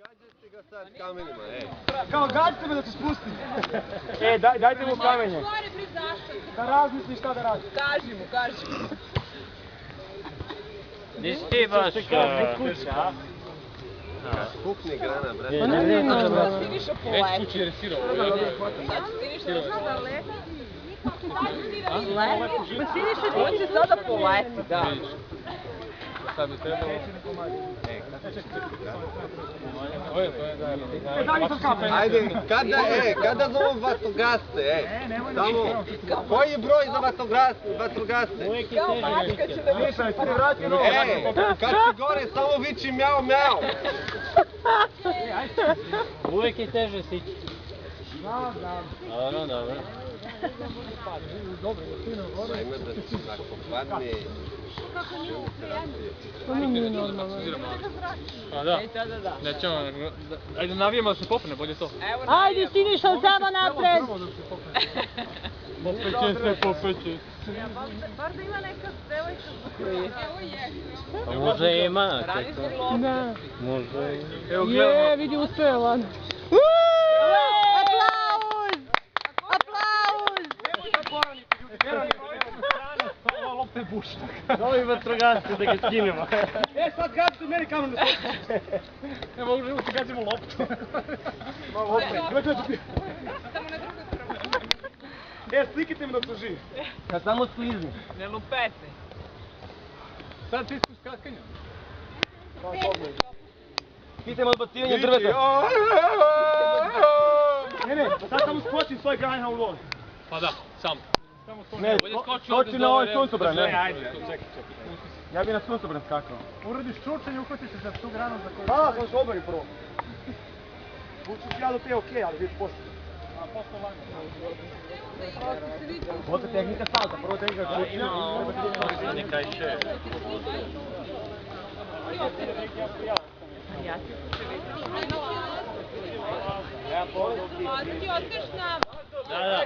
Gađajte ga sad kamenima, Kao gađite me da se spusti. Dajte mu kamenje. Da razmisli šta da radi. Kaži mu. Nisi ti baš... Pukne grana, brate. Siniša poleti. Već kući je resirao. Sad Siniša da leti. On će sada poleti, da. Sad bi trebalo... Ajde, kada zovu vatrogasce, Samo, koji je broj za vatrogasce? Kao mačka će da više. Kad si gore, samo viči mjau, mjau. Uvijek je teže sići. Znam. Dobro. Ajme da se nakon padne... nije normalno. A da. Nećemo, ajde navijemo da se popne, bolje to. Ajde Siniša, samo napred! Popeće. Bar da ima neka devojka zbog koje... Možda ima. Da. Možda Je, vidi uspjela. Aplauz! Aplauz! Lopte bušta. Novi vatrogasci da ga skinemo. Sad gađite meni kamen da se... Ne mogu da gađimo loptu. Gledajte ti. Slikite mi dok se živi. Kad samo sklizni. Ne lupete. Sad ti iskus skakanja. Pitajmo odbacivanje drveta. Ne, sad samo skočim svoj granha u vodu. Pa da, sam. Ne, skoči na ovaj suncobran, ne? Ajde, čekaj. Ja bi na suncobran skakao. Uradiš čurčanje, uhvatiš se za tu granu za koju... Da, sam se obari prvo. Vučiš ja do te okej, ali vidiš poslije. A posle langa. Ovo je tehnika salta, prvo tehnika čurčanja. Neka i še. A ti otkriš nam. Da.